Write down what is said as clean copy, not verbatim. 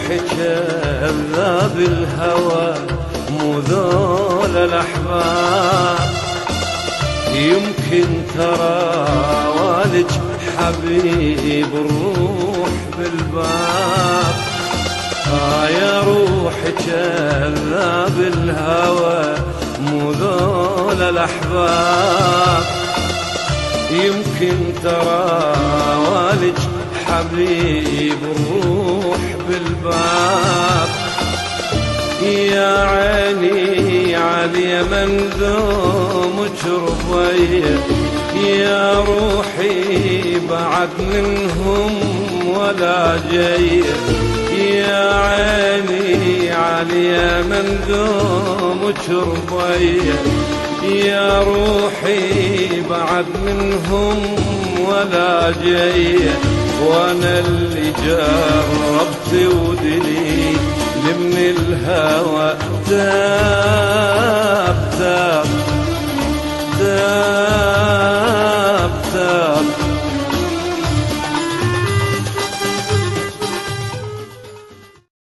روحي كذاب الهوى مو ذول الأحباب، يمكن ترى والج حبيب الروح بالباب. يا روحي كذاب الهوى مو ذول الأحباب، يمكن ترى والج حبيب الروح بالباب. يا عيني علي من ذومك رضية، يا روحي بعد منهم ولا جية. يا عيني علي من ذومك رضية، يا روحي بعد منهم ولا جية. وانا اللي جربت ودلي من الهوى تاب